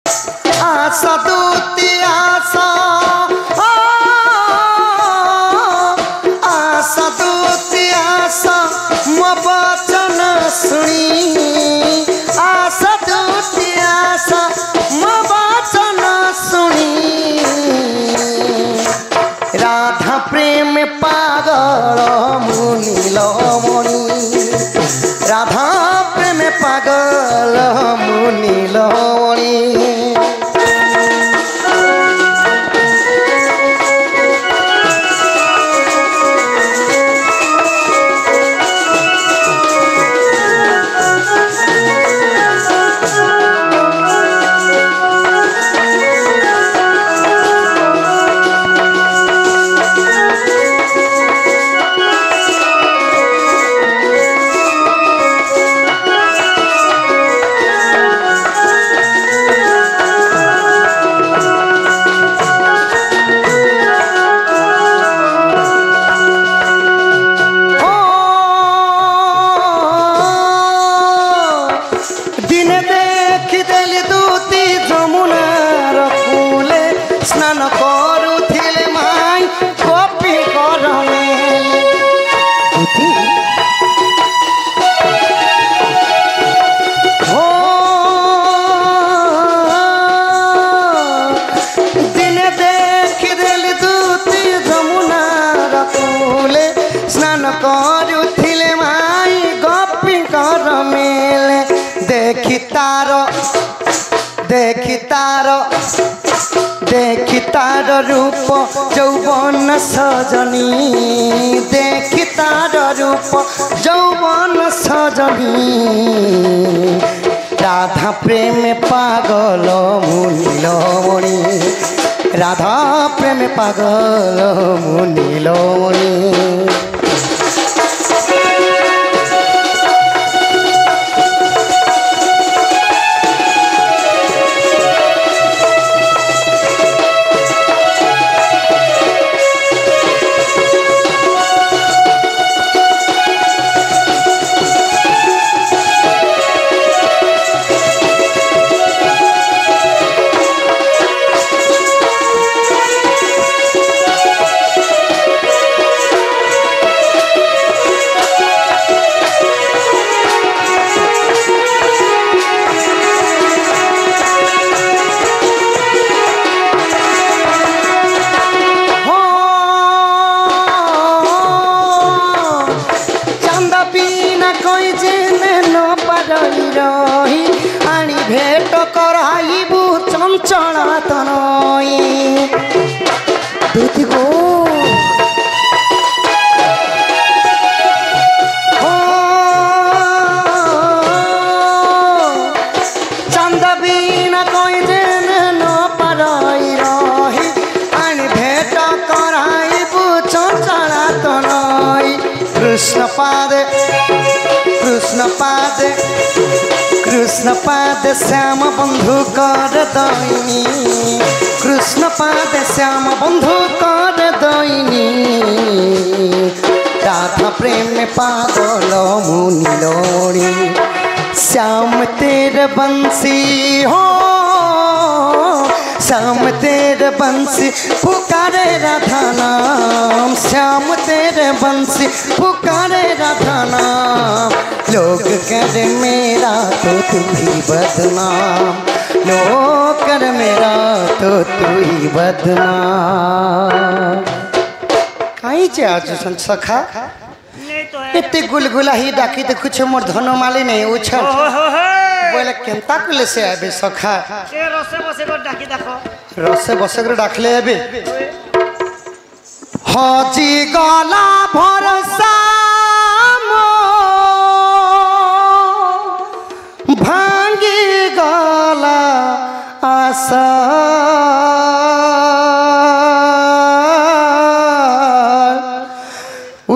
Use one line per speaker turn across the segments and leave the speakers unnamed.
आशा दूती आशा आशा दूती आशा मो वचन सुनी आशा दूती आशा मो वचन सुनी राधा प्रेम पागल मुनील मणि राधा प्रेम पागल मुनील मणि देखी तार रूप यौवन सजनी देखी तार रूप यौवन सजनी राधा प्रेम पागल मुनील मणि राधा प्रेम पागल मुनील मणि भेट कराइबू चंचला तनई देखो चंद बिना कोई दिन न पारई रही आनी भेट कराइबू चंचला तनई कृष्ण पाद कृष्ण पाद श्याम बंधु कर दईनी कृष्ण पाद श्याम बंधु कर दईनी राधा प्रेम पागल मुनील मणि श्याम तेरे बंसी हो श्याम तेरे बंसी पुकारे राधा नाम श्याम तेरे बंसी पुकारे राधा नाम लोग कर मेरा तो तू ही बदनाम लोग कर मेरा तो तू ही बदनाम कहीं चे आज सखा इतने गुलगुला ही डाकी तो कुछ मोर धनो माली नहीं उछल बोले केंता कुले से आबे सखा रसे बसे कर डाकले आबे हजी गला भरोसा भांगी गला आशा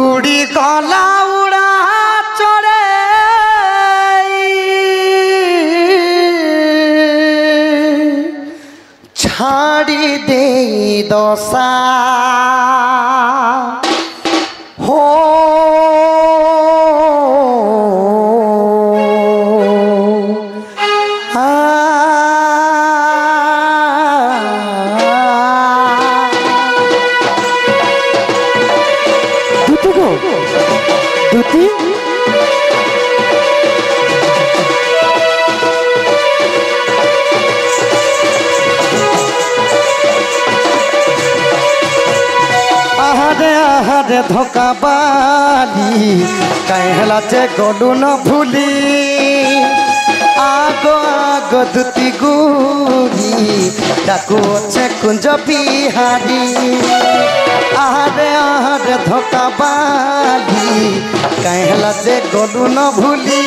उड़ी गला उड़ा चढ़े छाड़ी दे दशा हो सती आहारे आहारे धोखा बाली कहला चे गलु न भूली आगो आगो दुती गुरी डाकू छे कुंज बिहारी आहारे आहारे धोखा बाली कहला चे गलु न भूली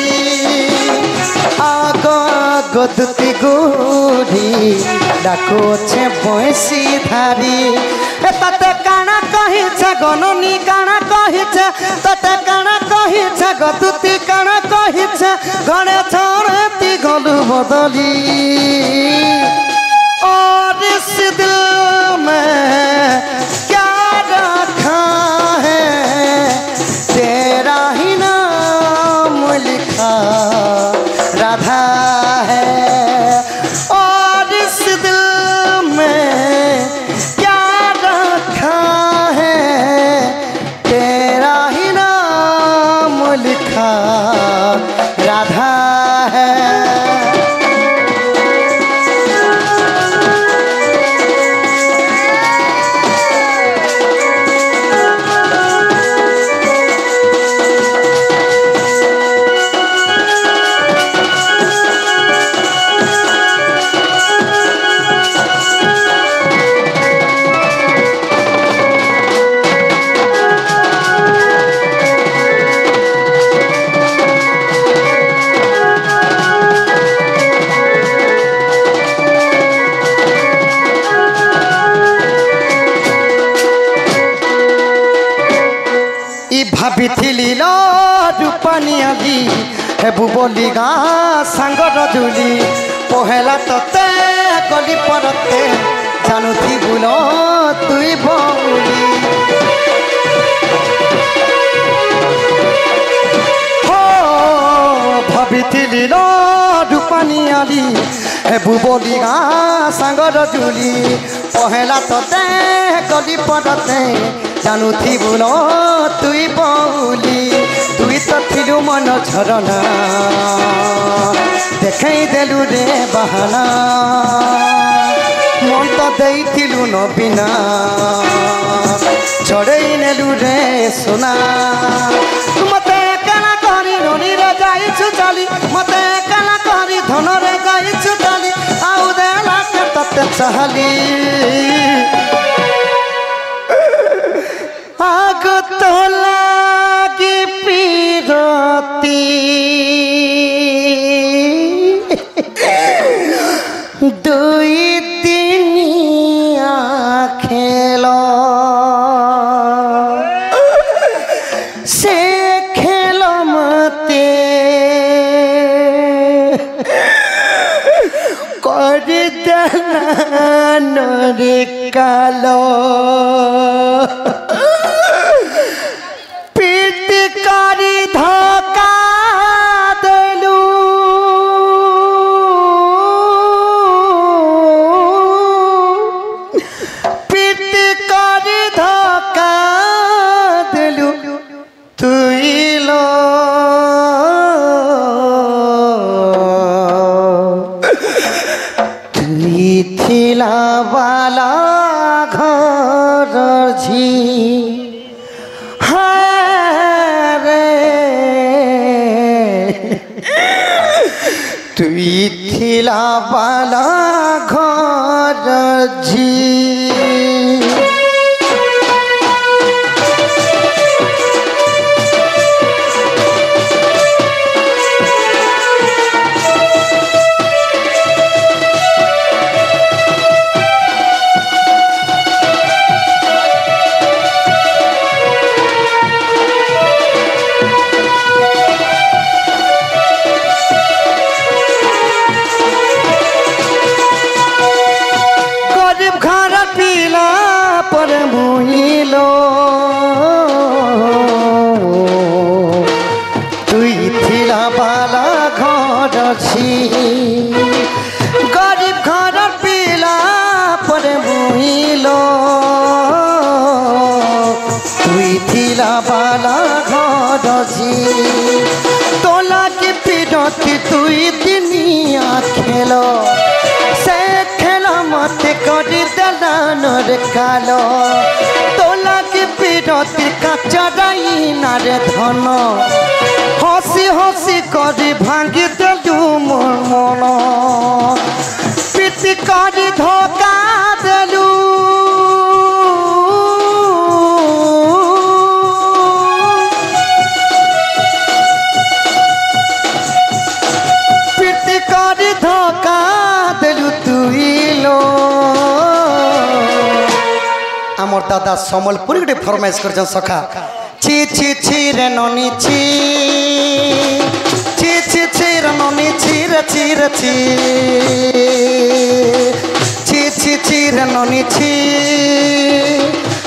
आगो आगो दुती गुरी डाकू छे बंसी धारी तते काना कहिछे गननी काना कहिछे तते काना कहिछे गतुती काना कहिछे गणे छरती गलु बदली और इस दिल में क्या रखा है तेरा ही नाम लिखा राधा है और इस दिल में राधा है भाभी रूपानी आली हेबू बोली गाँ सांगर जुली पहला तते गली परते जानू थी बुलो तुई बउली हो भाभी रूपानी आली हेबू बोली गाँ सांगर जुली पहला तते गली परते जानू थी बुलो तुई बउली तुई तो थिलु मन झरना देखाई देलु रे बहाना मन तो देइथिलु न बिना छड़ई नेलु रे सोना मते काना करी ननी रे जाइछु चाली मते काना करी धन रे जाइछु चाली आउ देला के तते चाहली आग तो लागी पीरती दुई दिनिया खेलो से खेलो मते कर देना रे कालो धोखा देलू पीट कर धोखा देलू तुई लो तुई थिला वाला घर झी तुई थिला वाला घर झी কি তুই দিনিয়া খেলো সে খেলা মতে করি দালানোর কালো তোলা কি বিরতি কাচরাই না রে ধন হসি হসি করি ভাঙি দেলু মোর মন প্রীতি করি ধোকা দেলু প্রীতি করি ধোকা দেলু তুই লো আমার দাদা সম্বলপুরি গোটে ফরমাইশ করছেন সখা ছি ছি ছি রে ননি ছি ছি ছি ছি রে ননি ছি রে ছি রে ছি ছি ছি ছি রে ননি ছি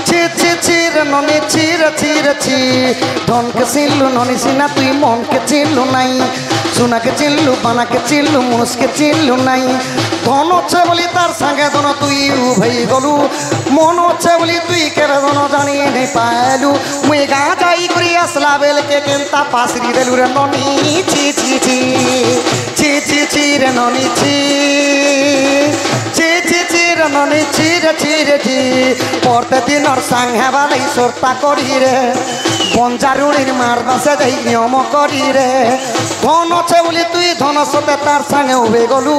ছি ছি ছি রে ননি ছি রে ছি রে ছি ধনকে চিনলু ননি সিনা তুই মনকে চিনলু নাই সোনাকে চিনলু বানাকে চিনলু মনুষকে চিনলু নাই ধন হচ্ছে বলি তার সঙ্গে ধন তুই উভেই গলু মন হচ্ছে বলি তুই কেবে ধন জানি নেই পাইলু মুই গা যাই করি আসলা বেলকে কেনতা পাশরি দেলু রে ননি ছি ছি ছি ছি ছি ছি রে ননি ছি ছি ছি ছি রে ননি ছি রে ছি রে ছি পড়তে দিনর সাংহে বালাই সর্তা করি রে বঞ্জারুড়ির মার বাসে যাই নিয়ম করি রে ধন আছে বলি তুই ধন সতে তার সঙ্গে উবে গলু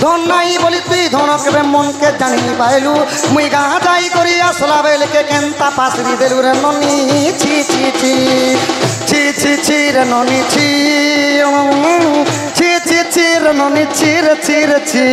ধন নাই বলি তুই ধন কেবে মনকে জানি পাইলু মুই গা যাই করি আসলা বেলকে কেনতা পাশরি দেলু রে ননি ছি ছি ছি ছি ছি ছি রে ননি ছি ছি ছি ছি রে ননি ছি রে ছি রে ছি